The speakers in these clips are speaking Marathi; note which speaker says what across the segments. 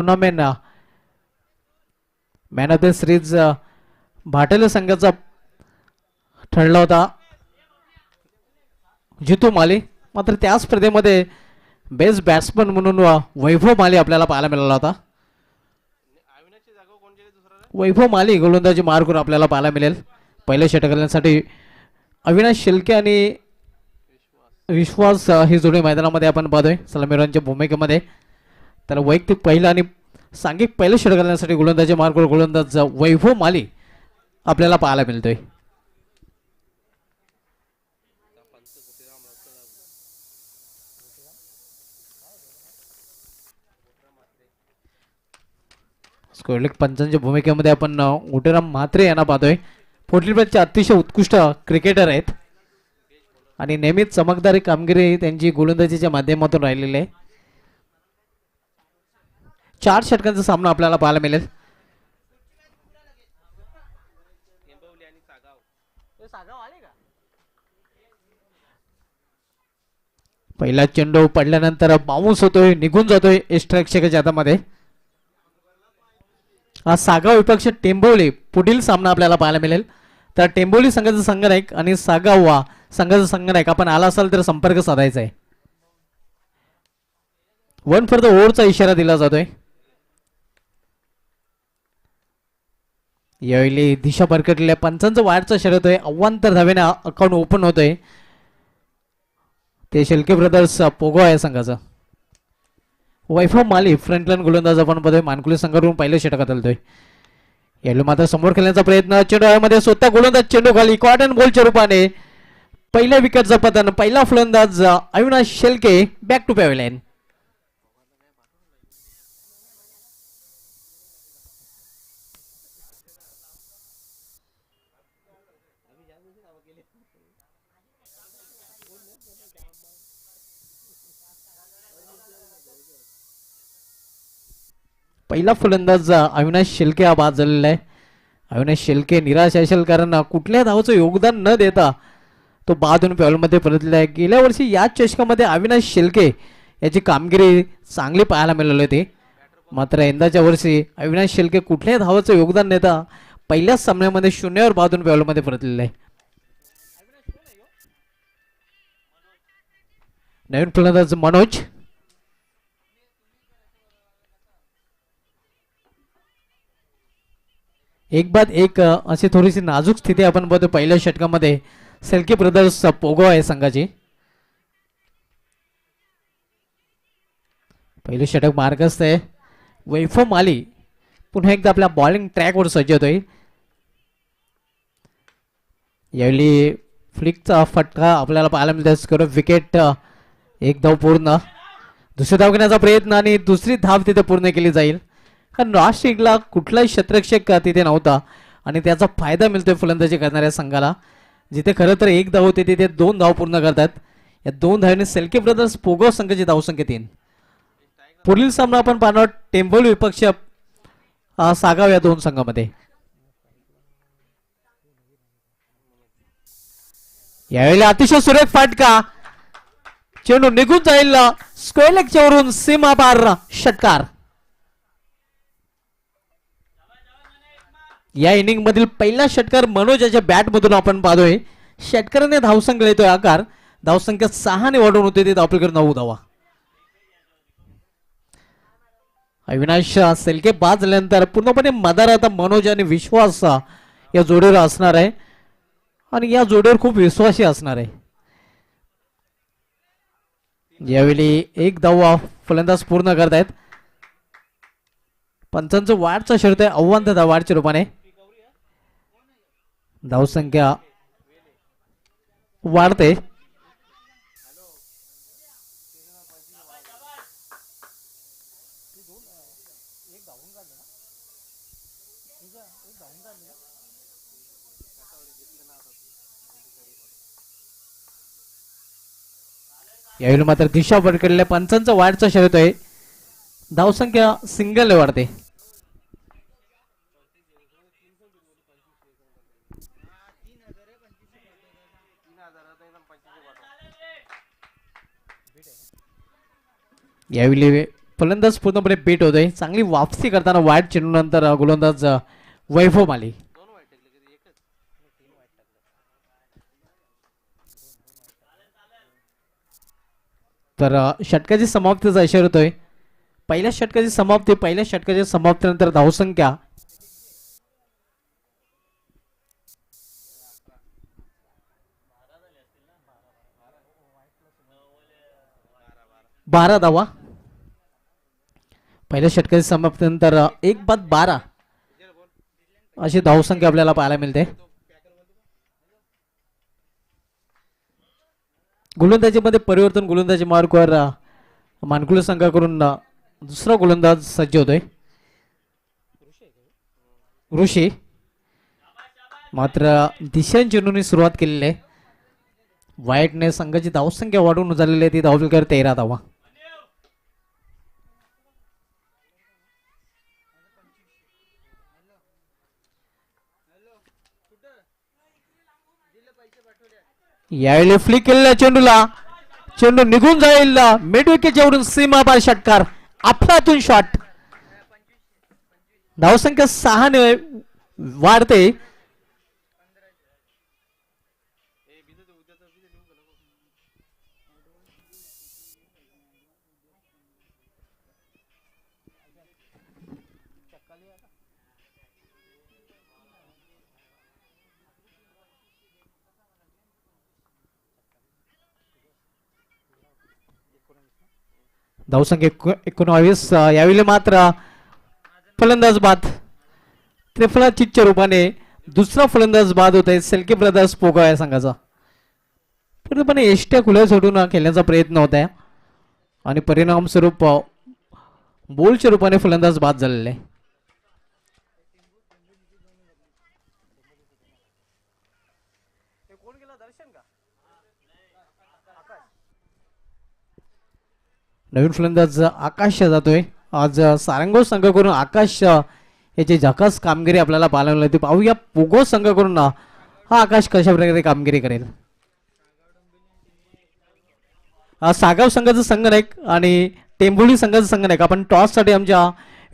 Speaker 1: Tournament man of the series भाटेले संघाचा ठरला होता जितू माली. मात्र त्या स्पर्धेमध्ये बेस्ट बॅट्समन म्हणून वैभव माली आपल्याला पाहायला मिळाला होता. वैभव माली गोलंदाजी मार करून आपल्याला पाहायला मिळेल. पहिल्या षटकांसाठी अविनाश शेलके आणि विश्वास ही जोडी मैदानामध्ये आपण पाहतोय सलामीरांच्या भूमिकेमध्ये. तर वैयक्तिक पहिला आणि सांघिक पहिल्या षटकांसाठी गोलंदाजी मार करून गोलंदाज वैभव माली आपल्याला पाहायला मिळतोय. स्कोरलेख पंचांच्या भूमिकेमध्ये आपण उटेराम म्हात्रे यांना पाहतोय. पोर्टुगलचे अतिशय उत्कृष्ट क्रिकेटर आहेत आणि नेहमीच चमकदारी कामगिरी त्यांची गोलंदाजीच्या माध्यमातून राहिलेली आहे. 4 षटकांचा सामना आपल्याला पाहायला मिळेल. पहिला चेंडू पडल्यानंतर बाउन्स होतोय, निघून जातोय एक्स्ट्राक्षकाच्या हातामध्ये. हा सागाव विपक्ष टेंबवली पुढील सामना आपल्याला पाहायला मिळेल. तर टेंबवली संघाचा संघनायक आणि सागाव संघाचा संघनायक आपण आला असाल तर संपर्क साधायचा आहे. 1 फॉर द ओव्हरचा इशारा दिला जातोय. यावेळी दिशा भरकटलेल्या पंचांचं वाढचा शर्यत आहे. अव्वांतर धावेने अकाउंट ओपन होतोय. ते शेलके ब्रदर्स पोगो आहे संघाचा. वैभव माली फ्रंटलाईन गोलंदाज आपण बघतोय. मानकुली संघाकडून पहिल्या षटकात आलतोय. यावेळी मात्र समोर खेळण्याचा प्रयत्न. चेंडूमध्ये स्वतः गोलंदाज चेंडू खाली कॉटन बॉलच्या रूपाने पहिल्या विकेटचा पतन. पहिला फलंदाज Avinash Shelke back to pavilion. पहिला फलंदाज अविनाश शेलके हा बाद झालेला आहे. अविनाश शेलके निराश असेल कारण कुठल्या धावाचं योगदान न देता तो बाद होऊन पॅव्हलमध्ये परतलेला आहे. गेल्या वर्षी याच चषकामध्ये अविनाश शेलके याची कामगिरी चांगली पाहायला मिळाली होती. मात्र यंदाच्या वर्षी अविनाश शेलके कुठल्याही धावाचं योगदान न देता पहिल्याच सामन्यामध्ये 0वर बाद होऊन पॅव्हलमध्ये परतलेला आहे. नवीन फलंदाज मनोज. एक बाद एक अशी थोडीशी नाजूक स्थिती आपण बघतो पहिल्या षटकामध्ये शेलके ब्रदर्स पोगो आहे संघाची. पहिलं षटक मार्गस्थ आहे. वैभव माली पुन्हा एकदा आपल्या बॉलिंग ट्रॅकवर सज्ज होतोय. यावेळी फ्लिकचा फटका आपल्याला पाहायला मिळतो. Score wicket. एक धाव पूर्ण. दुसरी धाव घेण्याचा प्रयत्न आणि दुसरी धाव तिथे पूर्ण केली जाईल. कारण राष्ट्रीयला कुठलाही क्षेत्ररक्षक तिथे नव्हता आणि त्याचा फायदा मिळतोय फलंदाजी करणाऱ्या संघाला. जिथे खरं तर एक धाव होते तिथे 2 धाव पूर्ण करतात. या 2 धावांनी शेलके ब्रदर्स पोगो संघाची धावसंख्या 3. पुढील सामना आपण पाहणार टेंबोली विपक्ष सागाव या 2 संघामध्ये. यावेळी अतिशय सुरेख फाटका. चेंडू निघून जाईल स्क्वेअरलेगच्या वरून सीमा पार षटकार. या इनिंग मधील पहिला षटकार मनोजाच्या बॅट मधून आपण पाहतोय. षटकाराने धावसंख्या येतोय आकार. धावसंख्या 6 ने वाढवून होते ते आपल्याकडे 9 धावा. अविनाश शेलके बाद झाल्यानंतर पूर्णपणे मदार आता मनोज आणि विश्वास या जोडीवर असणार आहे आणि या जोडीवर खूप विश्वासी असणार आहे. यावेळी एक धाव फलंदाज पूर्ण करतायत. पंचांचं वाढचा शर्त आहे. अव्वांतर धाव वाढच्या रूपाने. धावसंख्या वाढते. यावेळी मात्र दिशा भरकटलेल्या पंचांचा वाढचा शर्त आहे. धावसंख्या सिंगल वाढते. यावेळी फलंदाज पूर्णपणे बीट होतोय. चांगली वापसी करताना वाईट चेंडू नंतर गोलंदाज वैभव माली. तर षटकाची समाप्तीचा इशारा होतोय. पहिल्या षटकाची समाप्ती. पहिल्या षटकाच्या समाप्तीनंतर धावसंख्या 12 धावा. पहिल्या षटकाची समाप्तीनंतर 1 बाद 12 अशी धावसंख्या आपल्याला पाहायला मिळते. गोलंदाजीमध्ये परिवर्तन. गोलंदाजी मार्कवर मानकुले संघाकडून दुसरा गोलंदाज सज्ज होतोय ऋषी. मात्र दिशान चेंडूने सुरुवात केलेली आहे. वाईटने संघाची धावसंख्या वाढवून झालेली आहे. ती धावफलकावर 13 धावा. यावेळी फ्लिक केलेल्या चेंडूला चेंडू निघून जाईल. मिड विकेट जेवढून सीमा पार षटकार. अफलातून शॉट. धावसंख्या 6 ने वाढते. धावसंख्या 19. यावेळी मात्र फलंदाज बाद. त्रिफलाचितच्या रूपाने दुसरा फलंदाज बाद होत आहे. सेल्के ब्रदर्स पोगा या संघाचा. पूर्णपणे एष्ट्या खुल्या सोडून खेळण्याचा प्रयत्न होत आहे आणि परिणाम स्वरूप बोलच्या रूपाने फलंदाज बाद झालेले. नवीन फलंदाज आकाश जातोय. आज सारंगो संघाकडून आकाश याची झकास कामगिरी आपल्याला पाहायला मिळते. पाहूया पोगो संघाकडून हा आकाश कशा प्रकारे कामगिरी करेल. सागाव संघाचा संघनायक आणि टेंभोली संघाचा संघनायक. आपण टॉस साठी आमच्या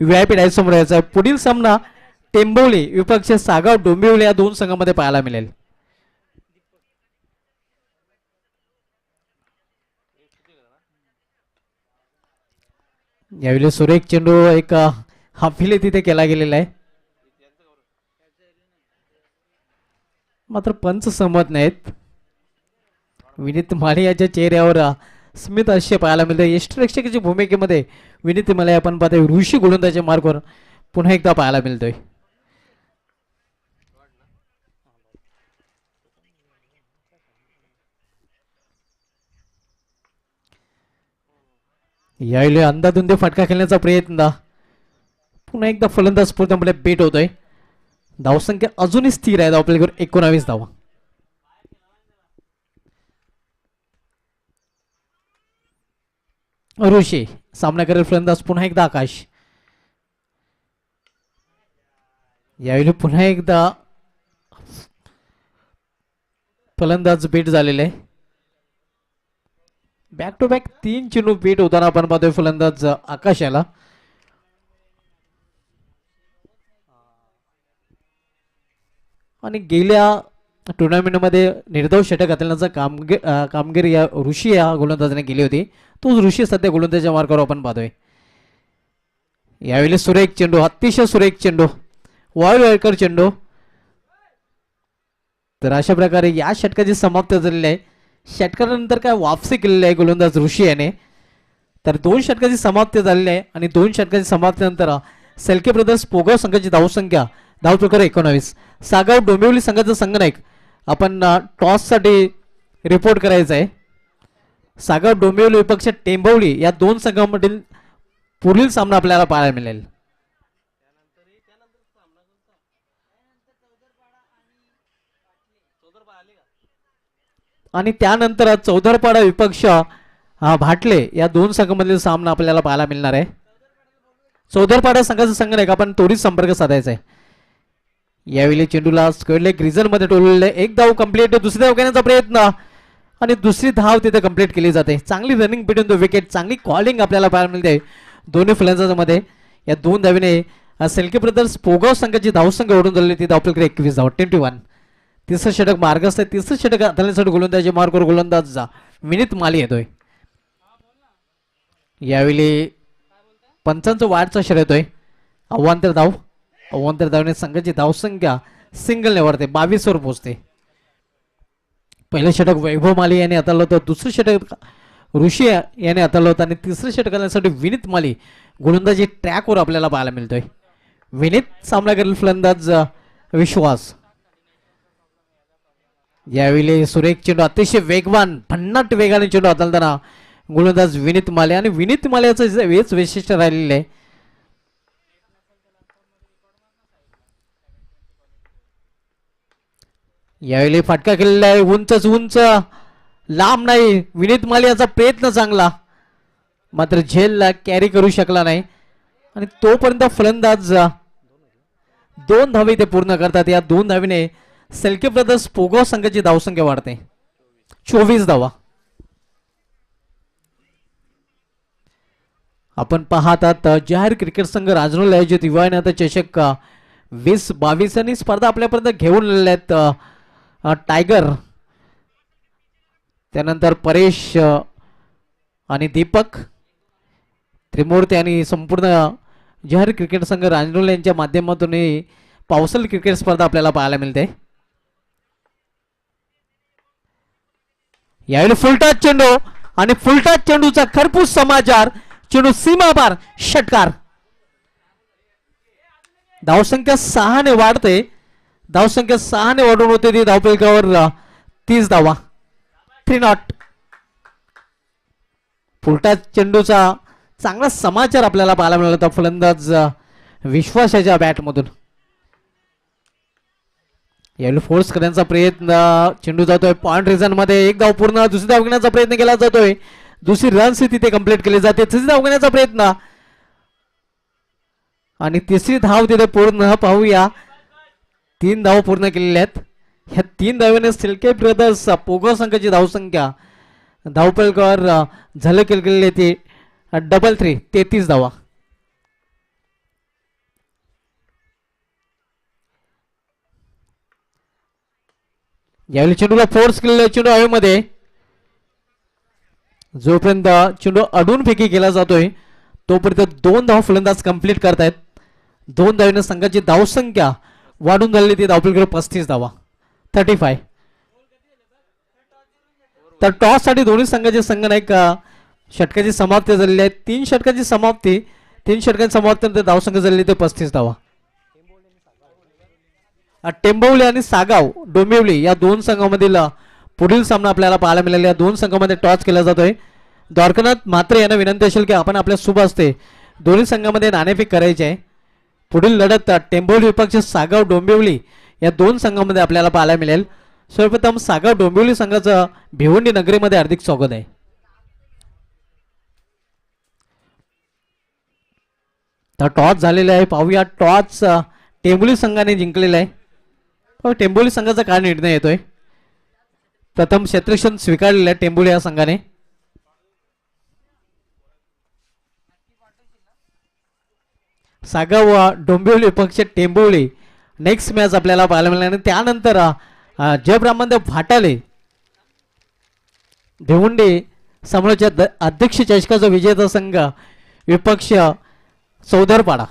Speaker 1: VIP डायस समोर यायचा आहे. पुढील सामना टेंभोली विपक्ष सागाव डोंबिवली या दोन संघांमध्ये पाहायला मिळेल. यावेळी सुरेख चेंडू एक हाफिले तिथे केला गेलेला आहे. मात्र पंच सहमत नाहीत. विनीत माळे याच्या चेहऱ्यावर स्मित हास्य पाहायला मिळते. यष्टरक्षकाच्या भूमिकेमध्ये विनीत माळे आपण पाहतोय ऋषी गोलंदाजीच्या मार्गावर पुन्हा एकदा पाहायला मिळतोय. यावेळी अंधाधुंद फटका खेळण्याचा प्रयत्न. पुन्हा एकदा फलंदाज पूर्णपणे बेट होतोय. धावसंख्या अजूनही स्थिर आहे. धावफलकावर 19 धावा. ऋषी सामना करेल फलंदाज पुन्हा एकदा आकाश. यावेळी पुन्हा एकदा फलंदाज बेट झालेले आहे. बॅक टू बॅक 3 चेंडू बेट होताना आपण पाहतोय फलंदाज आकाश याला. आणि गेल्या टुर्नामेंटमध्ये निर्धाव षटक घालण्याचा कामगिरी या ऋषी या गोलंदाजाने केली होती. तोच ऋषी सध्या गोलंदाजाच्या मार्गावर आपण पाहतोय. यावेळी सुरेख चेंडू. अतिशय सुरेख चेंडू. वाळवेळकर चेंडू. तर अशा प्रकारे या षटकाची समाप्ती झालेली आहे. षटकानंतर काय वापसी केलेली आहे गोलंदाज ऋषी याने. तर 2 षटकाची समाप्ती झालेली आहे आणि 2 षटकाची समाप्तीनंतर सेल्के ब्रदर्स पोगाव संघाची धावसंख्या धावफलकावर 19. सागाव डोंबिवली संघाचा संघनायक आपण टॉस साठी रिपोर्ट करायचा आहे. सागाव डोंबिवली विपक्ष टेंभोली या 2 संघांमधील पुढील सामना आपल्याला पाहायला मिळेल. आणि त्यानंतर चौधरपाडा विपक्ष भाटले या 2 संघांमधील सामना आपल्याला पाहायला मिळणार आहे. चौधरपाडा संघाचा संघनायक आपण त्वरित संपर्क साधायचा आहे. यावेळी चेंडूला स्क्वेअर लेग रिजन मध्ये टोललेले. एक धाव कंप्लीट. दुसरी धाव घेण्याचा प्रयत्न आणि दुसरी धाव तिथे कंप्लीट केली जाते. चांगली रनिंग बिटवीन द विकेट. चांगली कॉलिंग आपल्याला पाहायला मिळते. दोन्ही फलंदाजांमध्ये. या 2 धावेने सेल्के ब्रदर्स पोगाव संघाची धावसंख्या ओढून झाली ती धावपलकडे 21 धावा 21. तिसरं षटक मार्गस्थ आहे. तिसरं षटक हाताळण्यासाठी गोलंदाजी मार्गवर गोलंदाज विनीत माली येतोय. यावेळी पंचांचं वाढचा षट येतोय. अवांतर धावने संघाची धावसंख्या सिंगलने वाढते 22 वर पोहोचते. पहिलं षटक वैभव माली याने हाताळलं होतं. दुसरं षटक ऋषी याने हाताळलं होतं आणि तिसरं षटक करण्यासाठी विनीत माली गोलंदाजी ट्रॅकवर आपल्याला पाहायला मिळतोय. विनीत सामना करेल फलंदाज विश्वास. यावेळी सुरेख चेंडू अतिशय वेगवान भन्नाट वेगाने चेंडू हाताळताना गोलंदाज विनीत माले आणि विनीत मालेचं हेच वैशिष्ट्य राहिलेलं आहे. यावेळी फटका केलेला आहे उंच लांब नाही. विनीत माले याचा प्रयत्न चांगला मात्र झेलला कॅरी करू शकला नाही आणि तोपर्यंत फलंदाज 2 धावे ते पूर्ण करतात. या 2 धावेने सेल्के ब्रदर्स पोगाव संघाची धावसंख्या वाढते 24 धावा. आपण पाहतात जाहीर क्रिकेट संघ राजनोल आयोजित युवा चषक 2022 आणि स्पर्धा आपल्यापर्यंत घेऊन आलेल्या आहेत. टायगर त्यानंतर परेश आणि दीपक त्रिमूर्ती आणि संपूर्ण जाहीर क्रिकेट संघ राजनोल यांच्या माध्यमातून पावसाळी क्रिकेट स्पर्धा आपल्याला पाहायला मिळते. यावेळी फुलटॉस चेंडू आणि फुलटॉस चेंडूचा खरपूस समाचार. चेंडू सीमा पार षटकार. धावसंख्या 6 ने वाढते. धावसंख्या 6 ने वाढून होते ती धावफलकावर 30 धावा 3 नॉट. फुलटॉस चेंडूचा चांगला समाचार आपल्याला पाहायला मिळाला होता फलंदाज विश्वासाच्या बॅटमधून. यावेळी फोर्स करण्याचा प्रयत्न. चेंडू जातोय पॉइंट रिझन मध्ये. एक धाव पूर्ण. दुसरी धाव घेण्याचा प्रयत्न केला जातोय. दुसरी रन्स तिथे कंप्लीट केली जाते. तिसरी धाव घेण्याचा प्रयत्न आणि तिसरी धाव तिथे पूर्ण. पाहूया 3 धाव पूर्ण केलेल्या आहेत. ह्या 3 धावेने सिल्के ब्रदर्स पोगाव संघाची धावसंख्या धावपलकावर झलक केलेली ती 3 33 धावा. यावेळी चेंडूला फोर्स केलेला चेंडू हवेमध्ये. जोपर्यंत चेंडू अडून फेकी केला जातोय तोपर्यंत 2 धाव फलंदाज कंप्लीट करतायत. 2 धावेने संघाची धावसंख्या वाढून झालेली ती धावपलकावर 35 धावा 35. तर टॉस साठी दोन्ही संघाचे संघ नाही का षटकाची समाप्ती झालेली आहे. 3 षटकाची समाप्ती. 3 षटकांची समाप्ती धावसंख्या झालेली ते 35 धावा. टेंबवली आणि सागाव डोंबिवली या 2 संघामधील पुढील सामना आपल्याला पाहायला मिळाला. या 2 संघामध्ये टॉस केला जातोय. द्वारकानाथ मात्र यांना विनंती असेल की आपण आपल्या शुभ असते दोन्ही संघामध्ये नाणेफेक करायची आहे. पुढील लढत टेंबवली विपक्ष सागाव डोंबिवली या 2 संघामध्ये आपल्याला पाहायला मिळेल. सर्वप्रथम सागाव डोंबिवली संघाचं भिवंडी नगरीमध्ये हार्दिक स्वागत आहे. तर टॉस झालेला आहे. पाहूया टॉस टेंबोली संघाने जिंकलेला आहे. टेंबोली संघाचा काय निर्णय येतोय. प्रथम क्षेत्ररक्षण स्वीकारलेलं आहे टेंबोली या संघाने. सागाव डोंबिवली पक्ष टेंबोली नेक्स्ट मॅच आपल्याला पाहायला मिळाली आणि त्यानंतर जय ब्राह्मणदेव फाटाले भिवंडी समोरच्या अध्यक्ष चषकाचा विजेता संघ विपक्ष चौदरपाडा.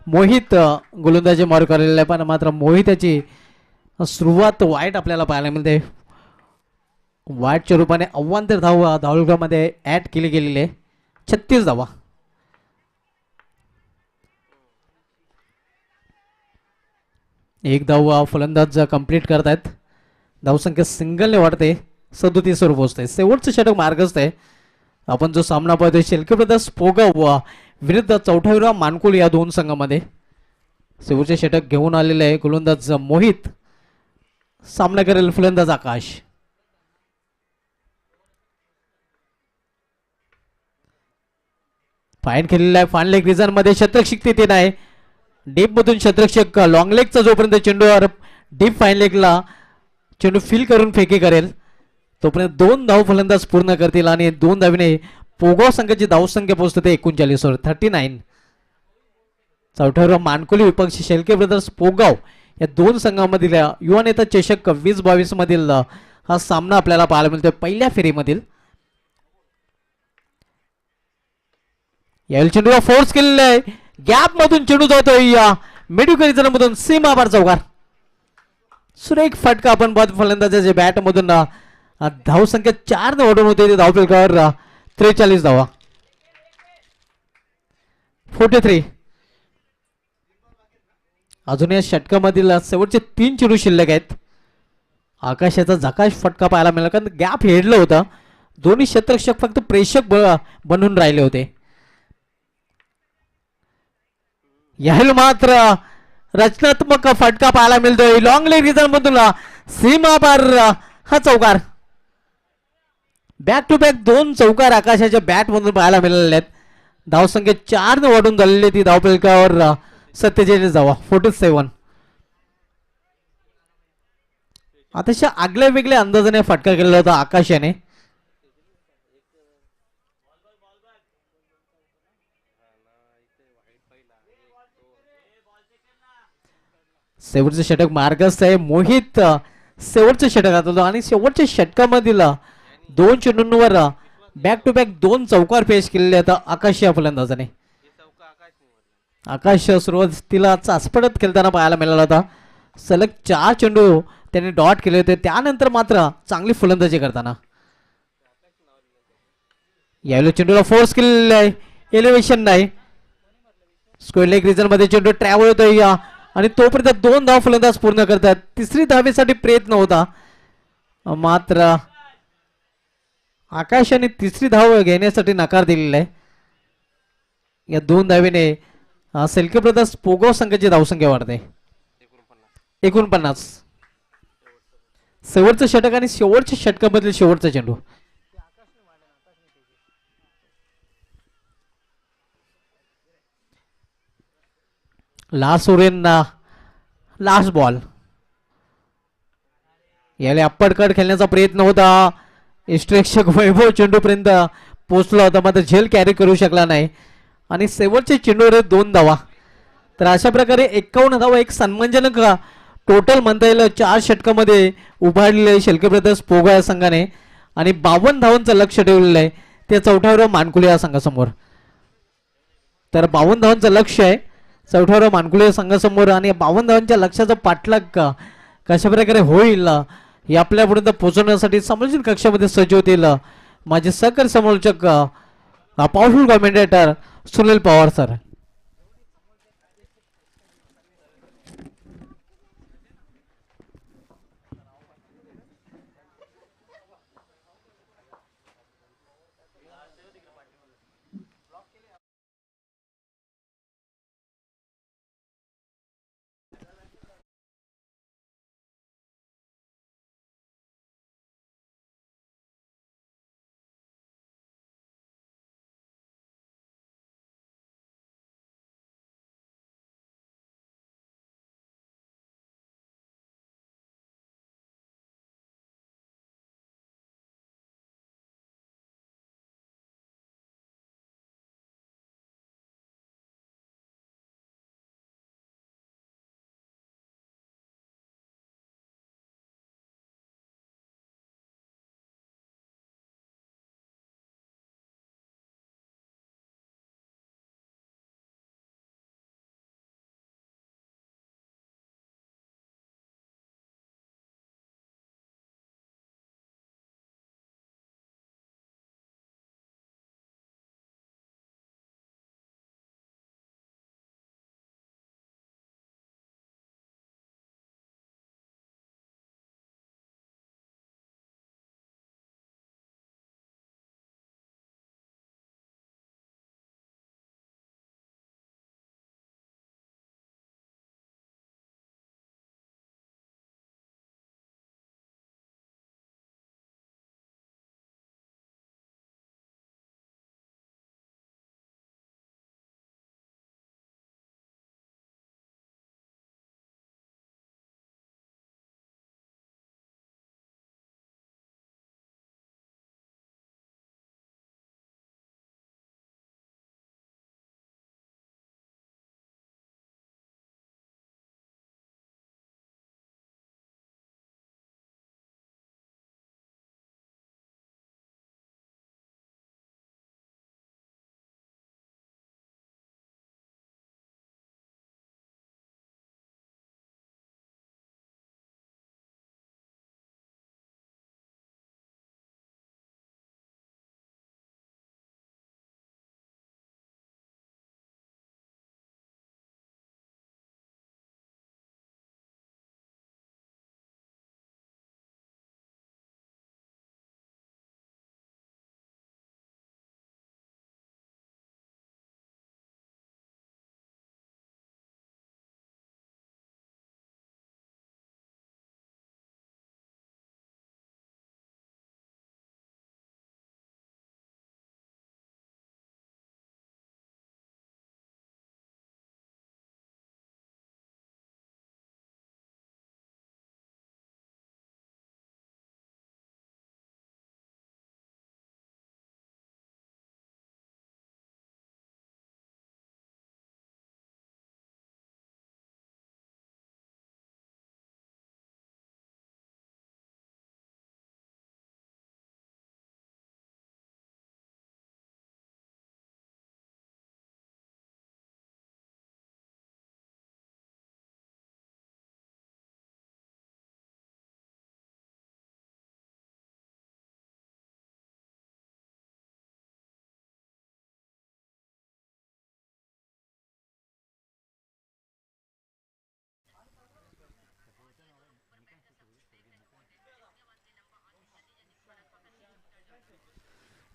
Speaker 1: मोहित गोलंदाजी मारू करलेला आहे पण मात्र मोहितची सुरुवात वाईट आपल्याला पाहायला मिळते. वाईटच्या रूपाने अव्वांतर धाव धावलगामध्ये ऍड केली गेलेली आहे 36 धावा. एक धाव फलंदाज कंप्लीट करतायत. धावसंख्या सिंगलने वाढते 37 वर पोहोचते. शेवटचं षटक मार्गस्थ आहे. आपण जो सामना पाहतोय शेल्के ब्रदर्स पोगाव विरुद्ध चौठावीरा मानकुल या 2 संघामध्ये. शेवटचे षटक घेऊन आलेले आहे गोलंदाज मोहित. सामना करेल फलंदाज आकाश. फाईन खेळलेला आहे. फाईन लेग रिझन मध्ये शतरक्षक तिथे नाही. डीप मधून शतरक्षक लॉंग लेगचा जोपर्यंत चेंडूवर डीप फाईन लेगला चेंडू फील करून फेकी करेल तोपर्यंत 2 धाव फलंदाज पूर्ण करतील आणि 2 धावीने पोगाव संघाची धावसंख्या पोहोचते ते 39 वर 39. चौथ्यावर मानकोली विपक्ष शेलके ब्रदर्स पोगाव या 2 संघांमधील युवा नेता चषक 2022 मधील हा सामना आपल्याला पाहायला मिळतोय पहिल्या फेरीमधील. यावेळी चेंडूला फोर्स केलेला आहे. गॅप मधून चेंडू जातोय मेडिकल मधून सीमापार चौकार. सुरेख फटका आपण बाद फलंदाजाच्या बॅट मधून धावसंख्या 4 ने वाढून होते धावफलकावर 43 धावा. 43. अजून या षटकामधील शेवटचे 3 चेंडू शिल्लक आहेत. आकाशाचा झकाश फटका पाहायला मिळाला कारण गॅप हेडलं होतं. दोन्ही क्षेत्ररक्षक फक्त प्रेक्षक बनून राहिले होते. यावेळी मात्र रचनात्मक फटका पाहायला मिळतोय लॉंग लेग रिझन मधून सीमा पार हा चौकार. बॅक टू बॅक 2 चौकार आकाशाच्या बॅट मधून पाहायला मिळालेले आहेत. धावसंख्या 4 ने वाढून झालेली ती धावफलकावर 47 धावा 47. अतिशय आगल्या वेगळ्या अंदाजाने फटका केलेला होता आकाशाने. शेवटचं षटक मार्गस्थ आहे. मोहित शेवटचं षटक होतं आणि शेवटच्या षटकामधील 2 चेंडूंवर बॅक टू बॅक 2 चौकार पेश केलेले आहेत आकाश या फलंदाजाने. आकाश सुरुवातीला चाचपडत खेळताना पाहायला मिळाला होता. सलग 4 चेंडू त्याने डॉट केले होते त्यानंतर मात्र चांगली फलंदाजी करताना. यावेळी चेंडूला फोर्स केलेला आहे. एलिव्हेशन नाही. स्क्वेअर लेग रिजन मध्ये चेंडू ट्रॅव्हल होतोय आणि तोपर्यंत 2 धाव फलंदाज पूर्ण करतात. तिसरी धावेसाठी प्रयत्न होता मात्र आकाशाने तिसरी धाव घेण्यासाठी नकार दिलेला आहे. या 2 धावेने सेल्के ब्रदर्स पोगाव संघाची धावसंख्या वाढते 49. शेवटचं षटक आणि शेवटच्या षटकामधील शेवटचा चेंडू. Last over last ball. याला अप्परकट खेळण्याचा प्रयत्न होता. इष्टरक्षक वैभव चेंडूपर्यंत पोहोचला होता मात्र झेल कॅरी करू शकला नाही आणि शेवटचे चेंडूवर 2 धावा. तर अशा प्रकारे 51 धावा एक सन्मानजनक टोटल म्हणता येईल 4 षटकामध्ये उभारलेले शेलके ब्रदर्स पोगा या संघाने आणि 52 धावांचं लक्ष ठेवलेलं आहे ते चौथ्यावर मानकुले या संघासमोर. तर 52 धावांचं लक्ष आहे चौथ्यावर मानकुले संघासमोर आणि 52 धावांच्या लक्षाचा पाठलाग कशा प्रकारे होईल हे आपल्यापर्यंत पोहोचवण्यासाठी समोरच्या कक्षामध्ये सज्ज होतील माझे सहकारी समालोचक powerful commentator Sunil Pawar sir.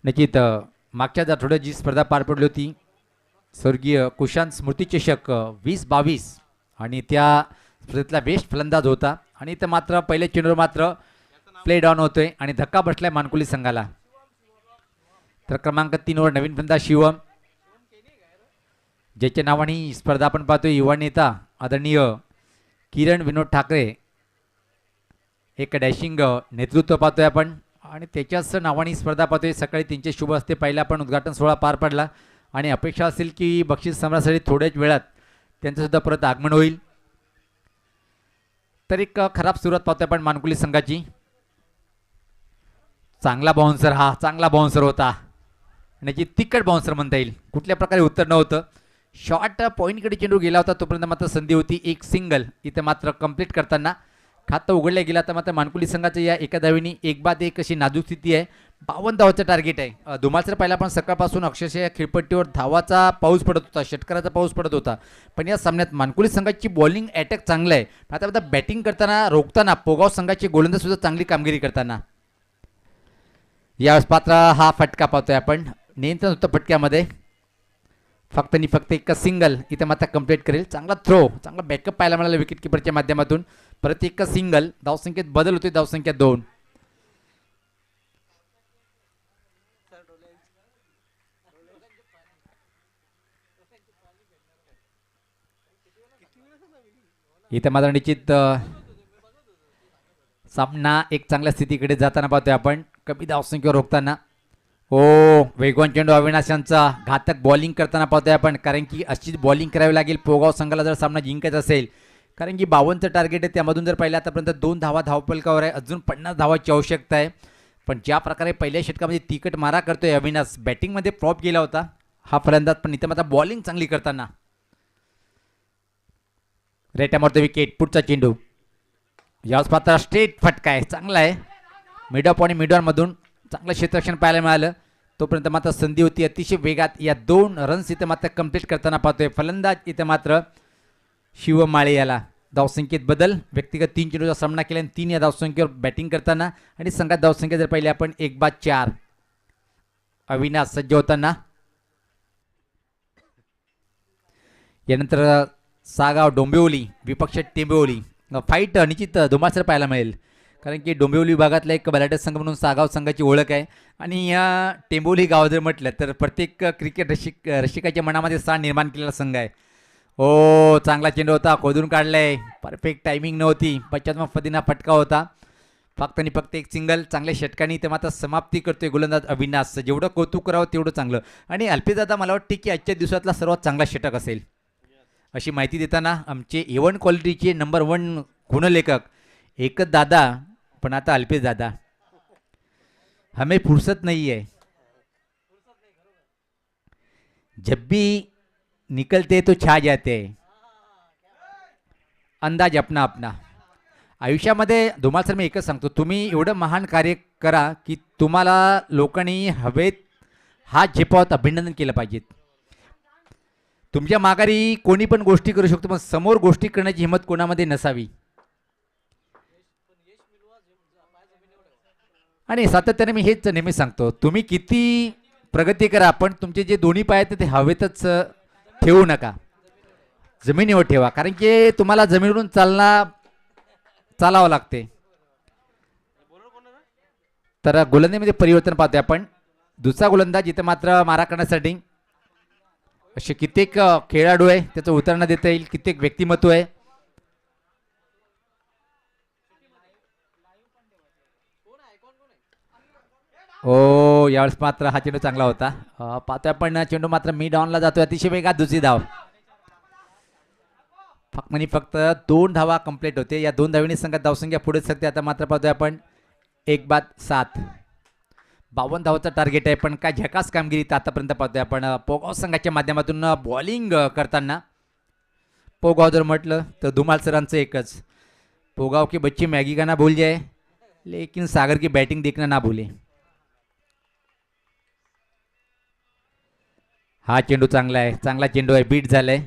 Speaker 2: नक्कीच मागच्या आठवड्यात जी स्पर्धा पार पडली होती स्वर्गीय कुशांत स्मृतिचषक 2022 आणि त्या स्पर्धेतला बेस्ट फलंदाज होता आणि इथं मात्र पहिले चेंडूवर मात्र प्ले डाऊन होतोय आणि धक्का बसलाय मानकुली संघाला. तर क्रमांक 3 वर नवीन फलंदाज शिवम ज्याच्या नावाने ही स्पर्धा आपण पाहतोय युवा नेता आदरणीय किरण विनोद ठाकरे एक डॅशिंग नेतृत्व पाहतोय आपण आणि त्याच्याच नावाने स्पर्धा पाहतोय. सकाळी त्यांचे शुभ हस्ते पहिला पण उद्घाटन सोहळा पार पडला आणि अपेक्षा असेल की बक्षीस सम्रासाठी थोड्याच वेळात त्यांचं सुद्धा परत आगमन होईल. तर एक खराब सुरुवात पाहतोय आपण मानकुली संघाची. चांगला बाउन्सर, हा चांगला बाउन्सर होता आणि तिकट बाउन्सर म्हणता येईल. कुठल्या प्रकारे उत्तर नव्हतं. शॉर्ट पॉईंटकडे चेंडू गेला होता तोपर्यंत मात्र संधी होती एक सिंगल. इथे मात्र कंप्लीट करताना खातं उघडलं गेला तर मात्र मानकुली संघाचं या एका धावेनी 1-1 अशी नाजूक स्थिती आहे. 52 धावाचं टार्गेट आहे. धुमाळसर पहिला पण सकाळपासून अक्षरशः या खेळपट्टीवर धावाचा पाऊस पडत होता, षटकाराचा पाऊस पडत होता. पण या सामन्यात मानकुली संघाची बॉलिंग अटॅक चांगलं आहे. आता बॅटिंग करताना रोखताना पोगाव संघाची गोलंदाज सुद्धा चांगली कामगिरी करताना यावेळेस पात्र हा फटका पाहतोय आपण. नियंत्रण होतं फटक्यामध्ये. फक्त आणि फक्त एक सिंगल इथे मात्र कंप्लीट करेल. चांगला थ्रो, चांगला बॅकअप पाहायला मिळाला विकेट किपरच्या माध्यमातून. परत एक सिंगल. धावसंख्येत बदल होते, धावसंख्या 2. इथे मात्र निश्चित सामना एक चांगल्या स्थितीकडे जाताना पाहतोय आपण. कमी धावसंख्येवर रोखताना हो वेगवान चेंडू अविनाश यांचा घातक बॉलिंग करताना पाहतोय आपण. कारण की अशीच बॉलिंग करावी लागेल पोगाव संघाला जर सामना जिंकायचा असेल. कारण की 52चं टार्गेट आहे त्यामधून जर पाहिलं आतापर्यंत 2 धावा धावपलकावर आहे. अजून 50 धावाची आवश्यकता आहे. पण ज्या प्रकारे पहिल्या षटकामध्ये तिकट मारा करतोय अविनाश. बॅटिंगमध्ये फ्लॉप गेला होता हा फलंदाज पण इथे मात्र बॉलिंग चांगली करताना रेट्या मारतो विकेट. पुढचा चेंडू याच पात्र स्ट्रेट फटका आहे, चांगला आहे. मिडअप आणि मिडॉनमधून चांगलं क्षेत्ररक्षण पाहायला मिळालं. तोपर्यंत मात्र संधी होती अतिशय वेगात. या 2 रन्स इथे मात्र कंप्लीट करताना पाहतोय. फलंदाज इथे मात्र शिवम माळे याला. धावसंख्येत बदल. व्यक्तिगत 3 चेंडूचा सामना केला आणि 3 या धावसंख्येवर बॅटिंग करताना आणि संघात धावसंख्या जर पाहिली आपण 1-4. अविनाश सज्ज होताना. यानंतर सागाव डोंबिवली विपक्ष टेंबिवली. फाईट निश्चित धुमासर पाहायला मिळेल. कारण की डोंबिवली विभागातला एक बलाढ्य संघ म्हणून सागाव संघाची ओळख आहे. आणि या टेंबोली गाव जर म्हटलं तर प्रत्येक क्रिकेट रसिकाच्या मनामध्ये स्थान निर्माण केलेला संघ आहे. ओ चांगला चेंडू होता, खोदून काढलाय. परफेक्ट टायमिंग नव्हती. 55 फदीना फटका होता. फक्त आणि फक्त एक सिंगल. चांगल्या षटकांनी ते मात्र समाप्ती करतोय गोलंदाज अविनाश. जेवढं कौतुक करावं तेवढं चांगलं. आणि अल्पेदादा मला वाटते की आजच्या दिवसातला सर्वात चांगला षटक असेल अशी माहिती देताना आमचे A1 क्वालिटीचे नंबर 1 गुणलेखक एकच दादा. पण आता अल्पेश दादा हमें फुर्सत नहीं है. जब भी निकलते तो छा जाते. अंदाज अपना अपना. आयुष्यामध्ये धुमाल मी एकच सांगतो, तुम्ही एवढं महान कार्य करा की तुम्हाला लोकांनी हवेत हात झेपावत अभिनंदन केलं पाहिजेत. तुमच्या माघारी कोणी पण गोष्टी करू शकतो पण समोर गोष्टी करण्याची हिंमत कोणामध्ये नसावी. आणि सातत्याने मी हेच नेहमी सांगतो, तुम्ही किती प्रगती करा पण तुमचे जे दोन्ही पाय आहेत ते हवेतच ठेवू नका, जमिनीवर ठेवा. कारण की तुम्हाला जमिनीवरून चालावं लागते. तर गोलंदाजीमध्ये परिवर्तन पाहतोय आपण. दुसरा गोलंदाज इथे मात्र मारा करण्यासाठी असे कित्येक खेळाडू आहे, त्याचं उदाहरण देता येईल. कित्येक व्यक्तिमत्व आहे. हो यावेळेस मात्र हा चेंडू चांगला होता. पाहतोय आपण चेंडू मात्र मिड ऑनला जातोय अतिशय वेगात. दुसरी धाव. फक्त 2 धावा कंप्लीट होते. या 2 धावींनी संघात धावसंख्या पुढे सरते. आता मात्र पाहतोय आपण 1-7. 52 धावाचं टार्गेट आहे. पण काय झकास कामगिरी आतापर्यंत पाहतोय आपण पोगाव संघाच्या माध्यमातून बॉलिंग करताना. पोगाव जर म्हटलं तर धुमाल सरांचं एकच, पोगाव की बच्ची मॅगी का ना भूल जाए लेकिन सागर की बैटिंग देखना ना भूले. हा चेंडू चांगला आहे, चांगला चेंडू आहे. बीट झालाय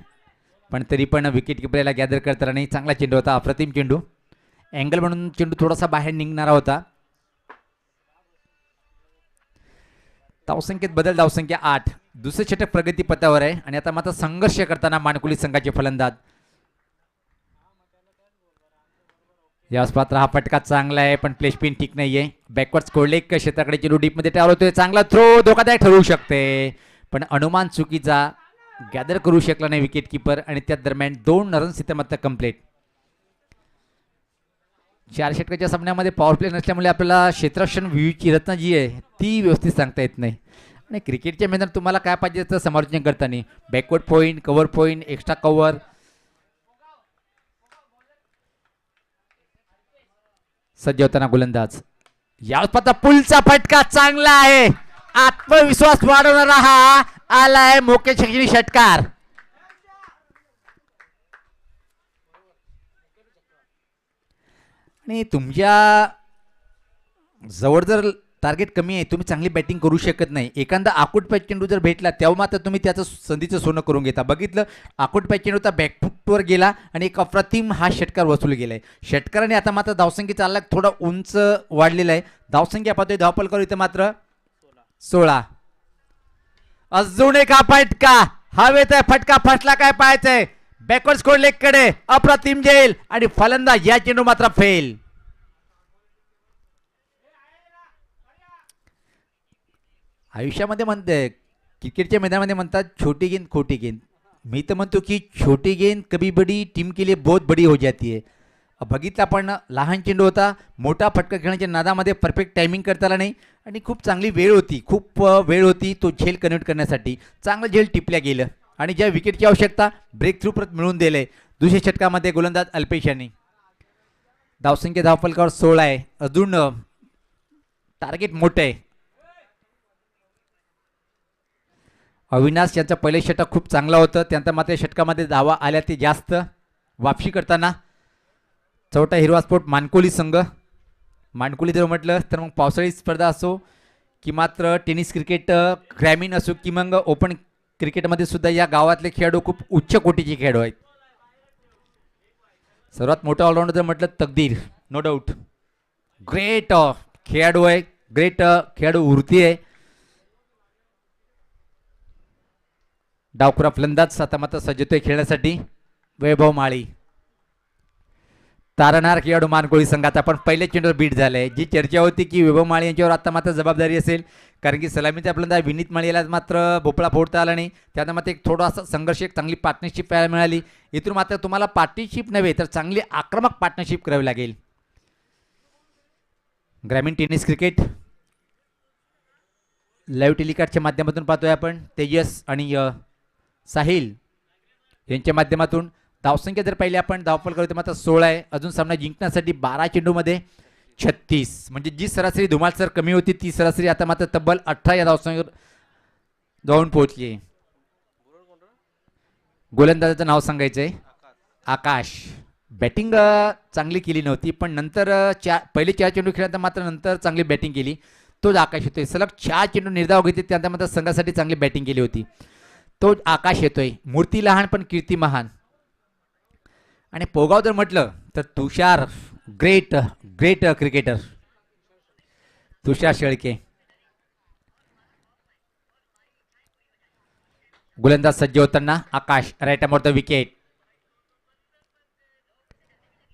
Speaker 2: पण तरी पण विकेट किपरला गॅदर करताना नाही. चांगला चेंडू होता, अप्रतिम चेंडू. अँगल म्हणून चेंडू थोडासा बाहेर निघणारा होता. धावसंख्येत बदल, धावसंख्या 8. दुसरे षटक प्रगती पथावर आहे आणि आता मात्र संघर्ष करताना मानकुली संघाचे फलंदाज. याच पात्र हा फटका चांगला आहे पण प्ले स्पिन ठीक नाहीये. बॅकवर्ड स्कोरलेग क्षेत्राकडे चेंडू डीप मध्ये तयार होतोय. चांगला थ्रो धोकादायक ठरू शकते पण अनुमान चुकीचा. गॅदर करू शकला नाही विकेट किपर आणि त्या दरम्यान 2 रन्स इथे मात्र कंप्लीट. 4 षटकाच्या सामन्यामध्ये पॉवर प्ले नसल्यामुळे आपल्याला क्षेत्ररक्षण व्ह्यूची रचना जी आहे ती व्यवस्थित सांगता येत नाही. आणि क्रिकेटच्या मैदानात तुम्हाला काय पाहिजे तर समालोचन करताना backward point, cover point, extra cover. सज्ज होताना गोलंदाज. या पता पुलचा फटका चांगला आहे. आत्मविश्वास वाढवणारा हा आलाय मोके षटकार. आणि तुमच्या जवळ जर टार्गेट कमी आहे, तुम्ही चांगली बॅटिंग करू शकत नाही. एखादा आकुट पॅच चेंडू जर भेटला तेव्हा मात्र तुम्ही त्याचं संधीचं सोनं करून घेता. बघितलं आकुट पॅच चेंडू होता, बॅकफुटवर गेला आणि एक अप्रतिम हा षटकार वसूल गेलाय. षटकाराने आता मात्र धावसंख्या चालला थोडा उंच वाढलेला आहे. धावसंख्या पाहतोय धावपल करू इथं मात्र 16. अजून एक हा फटका हवेत आहे. फटका फसला काय पाहायचंय. बॅकवर्ड स्कोर लेग कडे अप्रतिम जेल आणि फलंदाज या चेंडू मात्र फेल. आयुष्यामध्ये म्हणते क्रिकेटच्या मैदानामध्ये म्हणतात छोटी गेंद खोटी गेंद. मी तर म्हणतो की छोटी गेंद कभी बडी टीम के लिए बहुत बडी हो जाती है. बघितलं आपण लहान चेंडू होता, मोठा फटका खेळण्याच्या नादामध्ये परफेक्ट टायमिंग करता आला नाही आणि खूप चांगली वेळ होती, खूप वेळ होती तो झेल कन्वर्ट करण्यासाठी. चांगलं झेल टिपल्या गेलं आणि ज्या विकेटची आवश्यकता ब्रेक थ्रू परत मिळवून दिले. दुसऱ्या षटकामध्ये गोलंदाज अल्पेश यांनी. धावसंख्या धावफलकावर 16 आहे. अजून टार्गेट मोठं आहे. अविनाश यांचं पहिले षटक खूप चांगलं होतं, त्यानंतर मात्र षटकामध्ये धावा आल्या ते जास्त. वापशी करताना चौथा हिरवा स्पोर्ट मानकोली संघ. मानकोली जर म्हटलं तर मग पावसाळी स्पर्धा असो की मात्र टेनिस क्रिकेट ग्रामीण असो की मग ओपन क्रिकेटमध्ये सुद्धा या गावातले खेळाडू खूप उच्च कोटीचे खेळाडू आहेत. सर्वात मोठा ऑलराऊंडर जर म्हटलं तकदीर, नो डाऊट ग्रेट खेळाडू आहे, ग्रेट खेळाडू वृत्ती आहे. डावखुरा फलंदाज आता मात्र सज्जतोय खेळण्यासाठी वैभव माळी. तारणार खेळाडू मानकोळी संघाचा पण पहिल्या चेंडूवर बीट झालाय. जी चर्चा होती की वैभव माळी यांच्यावर आता मात्र जबाबदारी असेल कारण की सलामीचा फलंदाज विनीत माळी याला मात्र भोपळा फोडता आला नाही. त्यानंतर मात्र एक थोडासा संघर्ष, एक चांगली पार्टनरशिप पाहायला मिळाली. इथून मात्र तुम्हाला पार्टनरशिप नव्हे तर चांगली आक्रमक पार्टनरशिप करावी लागेल. ग्रामीण टेनिस क्रिकेट लाईव्ह टेलिकास्टच्या माध्यमातून पाहतोय आपण. तेजस आणि साहिल यांच्या माध्यमातून. धावसंख्या जर पाहिली आपण धावफल करतो मात्र 16 आहे. अजून सामना जिंकण्यासाठी 12 चेंडूमध्ये 36 म्हणजे जी सरासरी धुमाल सर कमी होती ती सरासरी आता मात्र तब्बल 18 या धावसंख्येवर जाऊन पोहोचली. गोलंदाजाचं नाव सांगायचंय आकाश. बॅटिंग चांगली केली नव्हती पण नंतर पहिले 4 चेंडू खेळल्यानंतर मात्र नंतर चांगली बॅटिंग केली. तोच आकाश येतोय. सलग 4 चेंडू निर्धाव घेतले त्यानंतर मात्र संघासाठी चांगली बॅटिंग केली होती. तो आकाश येतोय. मूर्ती लहान पण कीर्ती महान. आणि पोगाव जर म्हटलं तर तुषार ग्रेट ग्रेट क्रिकेटर तुषार शेळके. गोलंदाज सज्ज होताना आकाश राईट मोर द विकेट.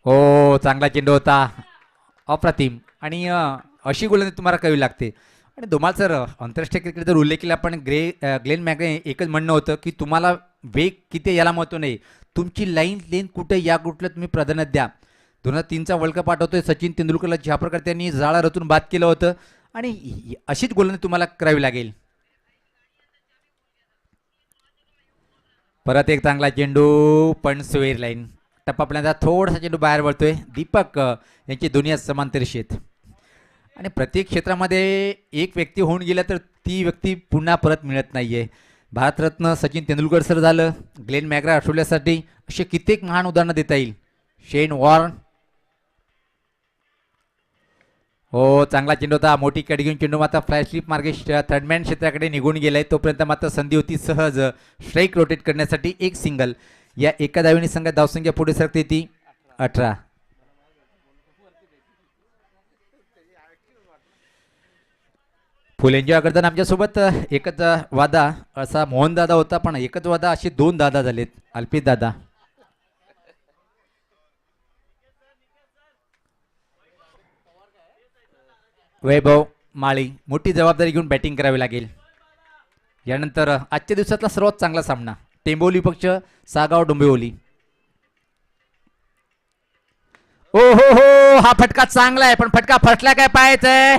Speaker 2: हो चांगला चेंडू होता, अप्रतिम. आणि अशी गोलंदाजी तुम्हाला करावी लागते. आणि धुमाल सर आंतरराष्ट्रीय क्रिकेट जर उल्लेख केला पण ग्लेन मॅग्रे एकच म्हणणं होतं की तुम्हाला वेग किती याला महत्त्व नाही, तुमची लाईन लेंथ कुठे या कुठलं तुम्ही प्राधान्य द्या. 2003चा वर्ल्ड कप आठवतोय. सचिन तेंडुलकरला ज्या प्रकारे त्यांनी जाळा रचून बाद केलं होतं आणि अशीच गोलंदाजी तुम्हाला करावी लागेल. परत एक चांगला चेंडू पण स्वेअर लाईन टप्पापर्यंत थोडासा चेंडू बाहेर वळतोय. दीपक यांची दुनिया समांतर शेत. आणि प्रत्येक क्षेत्रामध्ये एक व्यक्ती होऊन गेला तर ती व्यक्ती पुन्हा परत मिळत नाहीये. भारतरत्न सचिन तेंडुलकर सर झालं, ग्लेन मॅग्रा ऑस्ट्रेलियासाठी, असे कित्येक महान उदाहरणं देता येईल. शेन वॉर्न. हो चांगला चेंडू होता. मोठी कॅट घेऊन चेंडू मात्र फ्लाय स्लिप मार्गे थर्डमॅन क्षेत्राकडे निघून गेलाय. तोपर्यंत मात्र संधी होती सहज स्ट्राईक रोटेट करण्यासाठी. एक सिंगल. या एका धावेने संघात धावसंख्या पुढे सरकते ती 18. फुल एन्जॉय करताना आमच्यासोबत एकच वादा असा मोहन दादा होता, पण एकच वादा असे दोन दादा झालेत, अल्पित दादा. वैभव माळी मोठी जबाबदारी घेऊन बॅटिंग करावी लागेल. यानंतर आजच्या दिवसातला सर्वात चांगला सामना टेंबोली पक्ष सागाव डोंबिवली. ओ हो हो, हा फटका चांगला आहे, पण फटका फटला काय पाहायचंय.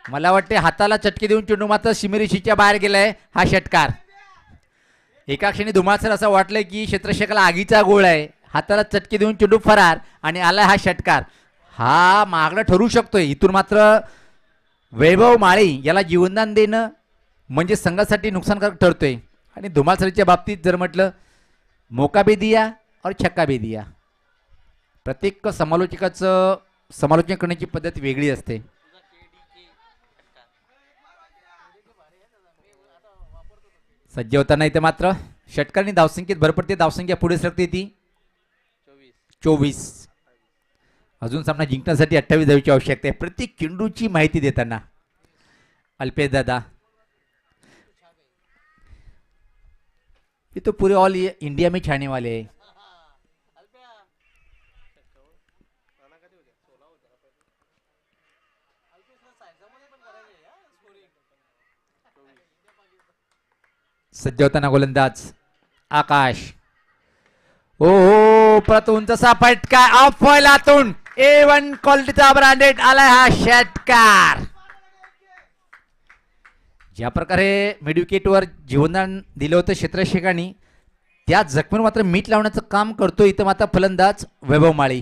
Speaker 2: मला वाटते हाताला चटके देऊन चेंडू मात्र शिमेरीशीच्या बाहेर गेलाय. हा षटकार एका क्षणी धुमासर असं वाटलंय की क्षेत्रक्षकाला आगीचा गोळ आहे. हाताला चटके देऊन चेंडू फरार आणि आलाय हा षटकार. हा मागणं ठरू शकतोय. इथून मात्र वैभव माळी याला जीवनदान देणं म्हणजे संघासाठी नुकसानकारक ठरतोय. आणि धुमासरीच्या बाबतीत जर म्हटलं मोका भी दिया और छक्का भी दिया. प्रत्येक समालोचकाचं समालोचन करण्याची पद्धत वेगळी असते. सज्ज होताना इथे मात्र षटकारांनी धावसंख्येत भर पडते. धावसंख्या पुढे सरकते ती 24. अजून सामना जिंकण्यासाठी 28 धावेची आवश्यकता आहे. प्रत्येक चेंडूची माहिती देताना अल्पेश दादा. ये तो पूरे ऑल इंडिया में छाने वाले हैं. सज्ज होताना गोलंदाज आकाश. ओ परत उंचसा फटका ऑफ फॉइलातून A1 क्वालिटीचा ब्रँडेड आलाय हा षटकार. ज्या प्रकारे मेडिकेटवर जीवनदान दिलं होतं क्षेत्रक्षकांनी त्या जखमेवर मात्र मीठ लावण्याचं काम करतो इथं मात्र फलंदाज वैभव माळी.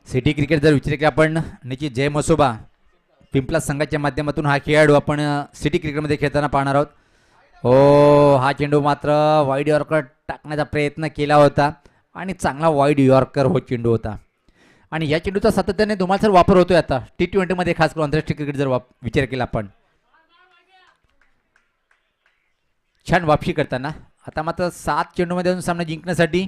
Speaker 2: सिटी क्रिकेट जर विचार केला आपण निश्चित जय मसोबा पिंपला संघाच्या माध्यमातून हा खेळाडू आपण सिटी क्रिकेटमध्ये खेळताना पाहणार आहोत. हो, हा चेंडू मात्र वाईड यॉर्कर टाकण्याचा प्रयत्न केला होता आणि चांगला वाईड यॉर्कर हो चेंडू होता. आणि या चेंडूचा सातत्याने धुमासर वापर होतोय आता T20 मध्ये, खास करून आंतरराष्ट्रीय क्रिकेट जर विचार केला आपण. छान वापशी करताना आता मात्र 7 चेंडूमध्ये अजून सामना जिंकण्यासाठी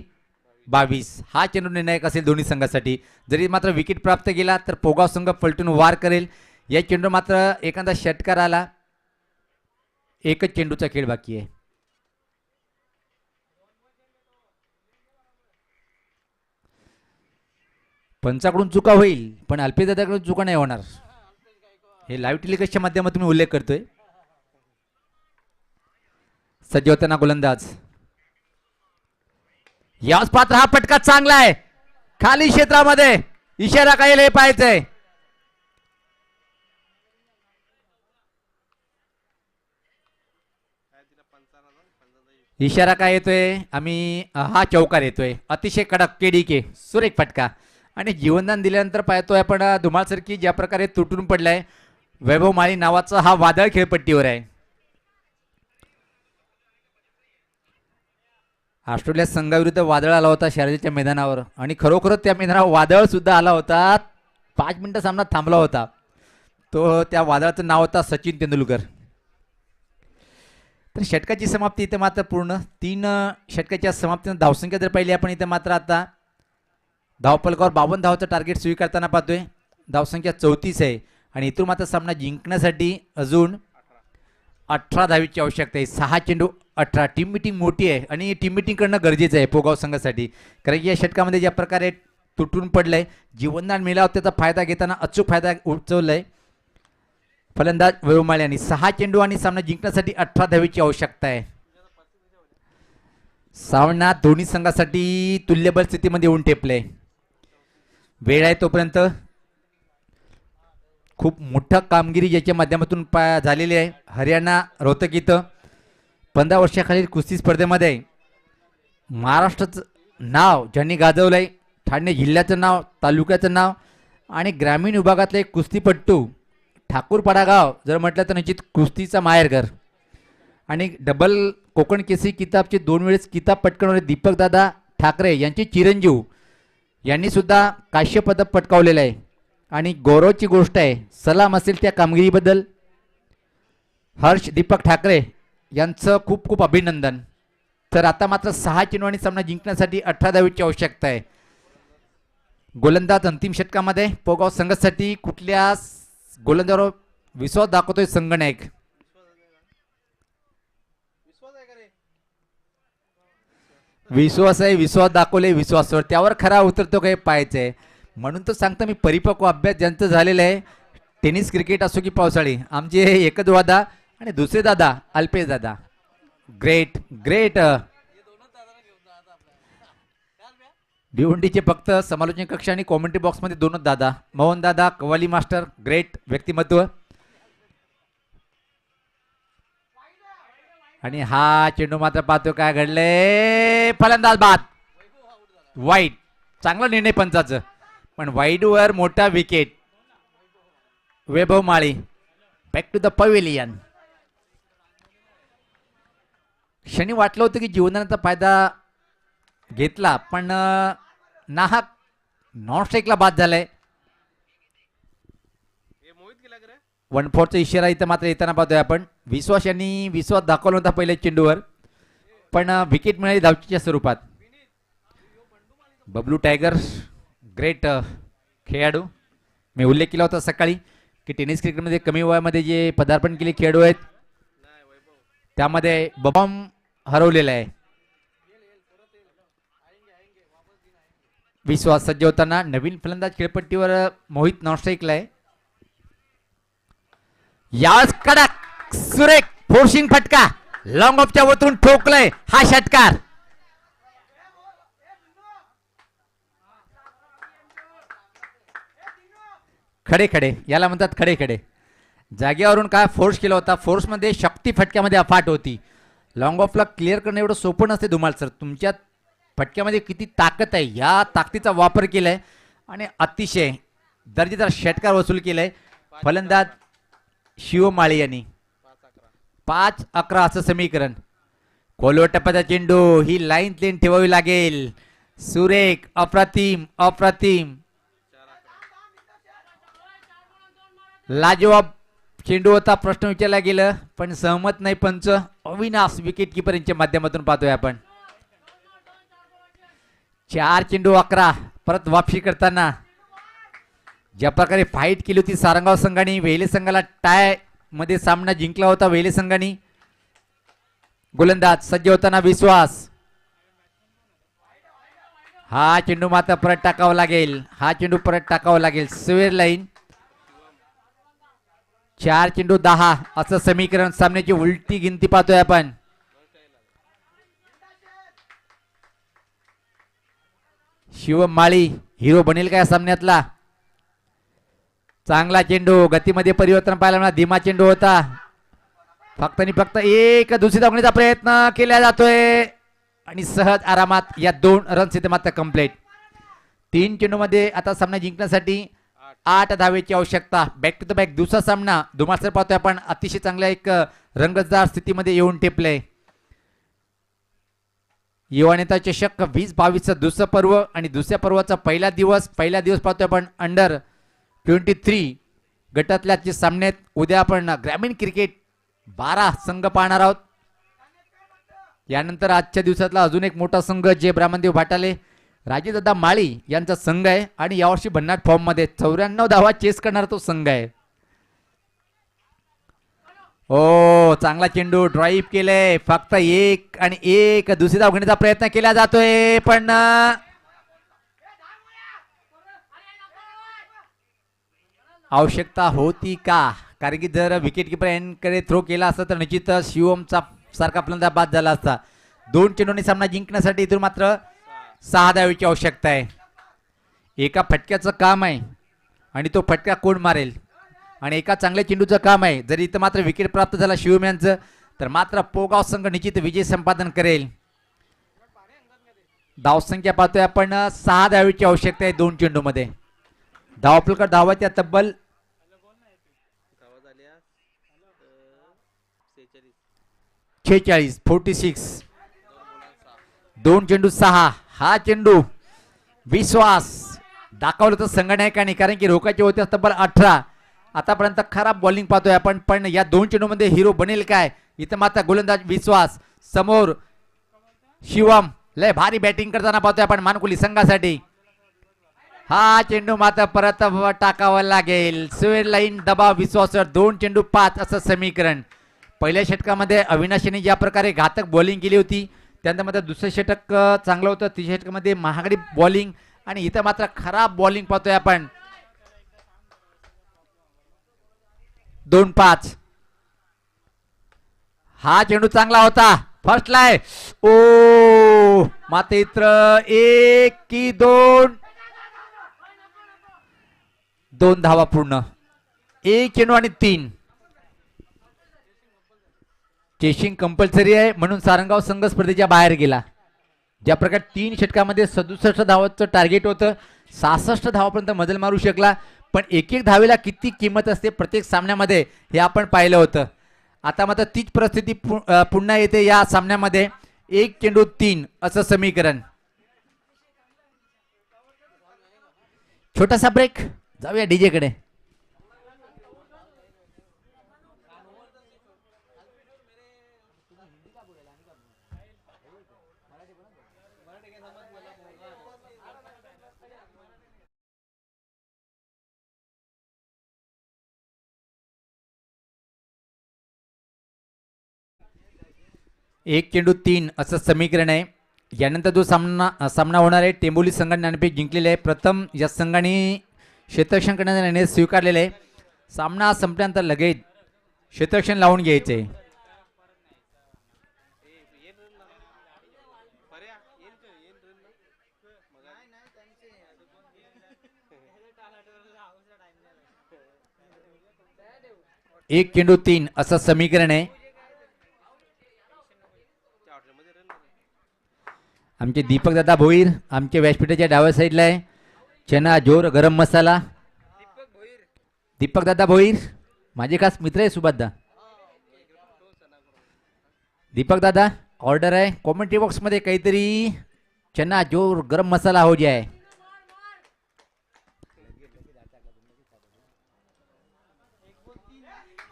Speaker 2: 22. हा चेंडू निर्णायक असेल दोन्ही संघासाठी. जरी मात्र विकेट प्राप्त केला तर पोगाव संघ पलटून वार करेल. या चेंडू मात्र एखादा षटकार आला. एकच चेंडूचा खेळ बाकी आहे. पंचाकडून चुका होईल पण अल्पेश दादाकडून चुका नाही होणार. हे लाईव्ह टेलिकास्टच्या माध्यमातून उल्लेख करतोय. सज्ज होताना गोलंदाज याच पात्र. हा फटका चांगला आहे खाली क्षेत्रामध्ये. इशारा काय हे पाहायचंय. इशारा काय येतोय आम्ही. हा चौकार येतोय अतिशय कडक KDK सुरेख फटका. आणि जीवनदान दिल्यानंतर पाहतोय आपण धुमाळसारखी ज्या प्रकारे तुटून पडलाय. वैभव माळी नावाचा हा वादळ खेळपट्टीवर आहे. ऑस्ट्रेलिया संघाविरुद्ध वादळ आला होता शर्यतीच्या मैदानावर आणि खरोखर त्या मैदानावर वादळ सुद्धा आला होता. 5 मिनिटं सामना थांबला होता. तो त्या वादळाचं नाव होता सचिन तेंडुलकर. तर षटकाची समाप्ती इथे मात्र पूर्ण 3 षटकाच्या समाप्तीनं धावसंख्या जर पाहिली आपण इथे मात्र आता धावफलकावर 52 धावाचं टार्गेट स्वीकारताना पाहतोय. धावसंख्या 34 आहे आणि इथून मात्र सामना जिंकण्यासाठी अजून 18 धावेची आवश्यकता आहे. 6 चेंडू 18. टीम मिटिंग मोठी आहे आणि टीम मिटिंग करणं गरजेचं आहे पोगाव संघासाठी. कारण की या षटकामध्ये ज्या प्रकारे तुटून पडलंय जीवनदान मिळाव त्याचा फायदा घेताना अचूक फायदा उचललाय फलंदाज वैभव माळी यांनी. 6 चेंडू आणि सामना जिंकण्यासाठी 18 धावेची आवश्यकता आहे. सामना दोन्ही संघासाठी तुल्यबळ स्थितीमध्ये येऊन ठेपलंय. वेळ आहे तोपर्यंत खूप मोठं कामगिरी ज्याच्या माध्यमातून झालेली आहे. हरियाणा रोहतक इथं 15 वर्षाखालील कुस्ती स्पर्धेमध्ये महाराष्ट्राचं नाव ज्यांनी गाजवलंय, ठाणे जिल्ह्याचं नाव, तालुक्याचं नाव आणि ग्रामीण विभागातले एक कुस्तीपट्टू ठाकूरपाडा गाव जर म्हटलं तर निश्चित कुस्तीचा माहेरघर. आणि डबल कोकण केसरी किताबचे 2 वेळेस किताब पटकावणारे दीपकदादा ठाकरे यांचे चिरंजीव यांनी सुद्धा काश्य पदक पटकावलेलं आहे. आणि गौरवची गोष्ट आहे. सलाम असेल त्या कामगिरीबद्दल. हर्ष दीपक ठाकरे यांचं खूप खूप अभिनंदन. तर आता मात्र 6 चेंडू आणि सामना जिंकण्यासाठी 18 धावेची आवश्यकता आहे. गोलंदाज अंतिम षटकामध्ये पोगाव संघासाठी कुठल्या गोलंदाजावर विश्वास दाखवतोय संगनायक. विश्वास आहे, विश्वास दाखवले विश्वासावर, त्यावर खरा उतरतो काही पाहायचंय. म्हणून तर सांगतो मी, परिपक्व अभ्यास ज्यांचं झालेलं आहे, टेनिस क्रिकेट असो की पावसाळी, आमचे एकच दादा आणि दुसरे दादा अल्पेश दादा. Great great. भिवंडीचे फक्त समालोचन कक्ष आणि कॉमेंट्री बॉक्समध्ये दोनच दादा, मोहन दादा कव्वाली मास्टर, ग्रेट व्यक्तिमत्व. आणि हा चेंडू मात्र पाहतो काय घडले, फलंदाज बाद, वाईट. चांगला निर्णय पंचाचं, पण वाईडवर मोठा wicket. Vaibhav Mali back to the pavilion. क्षणी वाटलं होतं की जीवनाचा फायदा घेतला, पण नाहक नॉन स्ट्राईकला बाद झालाय. 1-4चा इशारा इथं मात्र येताना पाहतोय आपण. विश्वास यांनी विश्वास दाखवला होता पहिल्या चेंडूवर, पण विकेट मिळाली धावचीच्या स्वरूपात. बबलू टायगर ग्रेट खेळाडू. मी उल्लेख केला होता सकाळी की टेनिस क्रिकेटमध्ये कमी वयामध्ये जे पदार्पण केले खेळाडू आहेत त्यामध्ये बॉम्ब हरवलेला आहे. विश्वास सज्ज होताना नवीन फलंदाज खेळपट्टीवर मोहित नॉनस्ट्राईकला आहे. याच कडक सुरेख फोर्सिंग फटका लॉंग ऑफच्या वरतून ठोकलाय हा षटकार. खडे खडे याला म्हणतात, खडे खडे. जागेवरून काय फोर्स केला होता, फोर्स मध्ये शक्ती फटक्यामध्ये अफाट होती. लॉंग ऑफला क्लिअर करणं एवढं सोपं नसते धुमाल सर. तुमच्या फटक्यामध्ये किती ताकद आहे, या ताकदीचा वापर केलाय आणि अतिशय दर्जेदार षटकार वसूल केलाय फलंदाज शिव माळी यांनी. 5-11 असं समीकरण. खोलवर टप्प्याचा चेंडू, ही लाईन क्लीन ठेवावी लागेल. सुरेख, अप्रतिम अप्रतिम, लाजवाब चेंडू होता. प्रश्न विचारला गेलं पण सहमत नाही पंच. अविनाश विकेट किपर यांच्या माध्यमातून पाहतोय आपण. 4 चेंडू 11. परत वापसी करताना ज्या प्रकारे फाईट केली होती सारंगाव संघाने, वेले संघाला टाय मध्ये सामना जिंकला होता वेले संघाने. गोलंदाज सज्ज होताना विश्वास. हा चेंडू मात्र परत टाकावा लागेल, हा चेंडू परत टाकावा लागेल. Square line. 4 चेंडू 10 असं समीकरण. सामन्याची उलटी गिनती पाहतोय आपण. शिव माळी हिरो बनेल का या सामन्यातला. चांगला चेंडू, गतीमध्ये परिवर्तन पाहायला मिळाला. धीमा चेंडू होता. फक्त आणि फक्त एक दुसरी धावण्याचा प्रयत्न केला जातोय आणि सहज आरामात या 2 रन्स इथे मात्र कंप्लीट. 3 चेंडू मध्ये आता सामना जिंकण्यासाठी 8 धावेची आवश्यकता. बॅक टू द बॅक दुसरा सामना धुमासर पाहतोय आपण. अतिशय चांगल्या एक रंगतदार स्थितीमध्ये येऊन टेपलंय. युवा नेता चषक 2022 दुसरं पर्व आणि दुसऱ्या पर्वाचा पहिला दिवस पाहतोय आपण. अंडर 23 गटातल्या सामन्यात उद्या आपण ग्रामीण क्रिकेट 12 संघ पाहणार आहोत. यानंतर आजच्या दिवसातला अजून एक मोठा संघ जे ब्राह्मणदेव भाटाले राजेदादा माळी यांचा संघ आहे आणि यावर्षी भन्नाट फॉर्म मध्ये 94 धावा चेस करणारा तो संघ आहे. ओ चांगला चेंडू, ड्राईव्ह केले. फक्त 1 आणि 1 दुसरी धाव घेण्याचा प्रयत्न केला जातोय पण आवश्यकता होती का, कारण की जर विकेट किपर यांकडे थ्रो केला असता तर निश्चित शिवमचा सारखा फलंदाज बाद झाला असता. 2 चेंडूंनी सामना जिंकण्यासाठी इथून मात्र 6 धावेची आवश्यकता आहे. एका फटक्याचं काम आहे आणि तो फटका कोण मारेल, आणि एका चांगल्या चेंडूचं काम आहे. जर इथं मात्र विकेट प्राप्त झाला शिवम यांचं तर मात्र पोगाव संघ निश्चित विजय संपादन करेल. धावसंख्या पाहतोय आपण 6 धावेची आवश्यकता आहे 2 चेंडूमध्ये. धावफलकर धावाच्या तब्बल 46. 2 चेंडू 6. हा चेंडू विश्वास दाखवलं तर संघनायकाने, कारण की रोखाचे होते तब्बल 18 आतापर्यंत खराब बॉलिंग पाहतोय आपण, पण या दोन चेंडूमध्ये हिरो बनेल काय? इथं मात्र गोलंदाज विश्वास, समोर शिवम, लय भारी बॅटिंग करताना पाहतोय आपण मानकुली संघासाठी. हा चेंडू मात्र परत टाकावा लागेल. स्क्वेअर लाईन दबाव विश्वासवर 2-5 असं समीकरण. पहिल्या षटकामध्ये अविनाशीने ज्या प्रकारे घातक बॉलिंग केली होती, त्यानंतर मात्र दुसरं षटक चांगलं होतं, तिसऱ्या षटकामध्ये महागडी बॉलिंग, आणि इथं मात्र खराब बॉलिंग पाहतोय आपण. 2-5. हा चेंडू चांगला होता, फर्स्ट लाय. ओ मात्र 1 की 2 धावा पूर्ण. 1 चेंडू आणि 3. चेसिंग कंपल्सरी आहे म्हणून सारंगाव संघ स्पर्धेच्या बाहेर गेला. ज्या प्रकारे 3 षटकामध्ये 67 धावांचं टार्गेट होतं, 66 धावापर्यंत मजल मारू शकला, पण एक एक धावेला किती किंमत असते प्रत्येक सामन्यामध्ये हे आपण पाहिलं होतं. आता मात्र तीच परिस्थिती पुन्हा येते या सामन्यामध्ये. 1-3 असं समीकरण. छोटासा ब्रेक, जाऊया डीजे कडे. एक 1-3 असं समीकरण आहे. यानंतर जो सामना होणार आहे, टेंबोली संघाने नाणेफेक जिंकलेले आहे. प्रथम या संघाने क्षेत्ररक्षण करण्याचा निर्णय स्वीकारलेला आहे. सामना संपल्यानंतर लगेच क्षेत्ररक्षण लावून घ्यायचे. एक 1-3 असं समीकरण आहे. आमचे दीपक दादा भोईर आमच्या व्यासपीठाच्या डाव्या साईडला आहे. चना जोर गरम मसाला. दीपक दादा भोईर माझे खास मित्र आहे सुभाषदा. दीपक दादा ऑर्डर आहे कॉमेंट्री बॉक्स मध्ये काहीतरी चना जोर गरम मसाला हो जाए.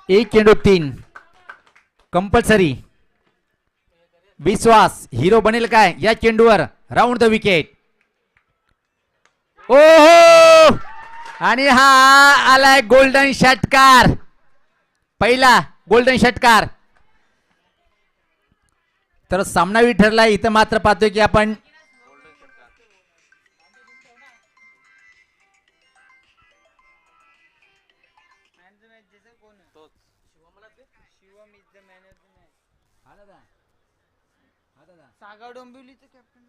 Speaker 2: एक 1-3 कंपल्सरी. विश्वास हिरो बनेल काय या चेंडूवर? Round the wicket. ओहो, आणि हा आलाय गोल्डन षटकार, पहिला गोल्डन षटकार. तर सामनावी ठरला. इथं मात्र पाहतोय की आपण
Speaker 3: सागा डोंबिवलीचं कॅप्टन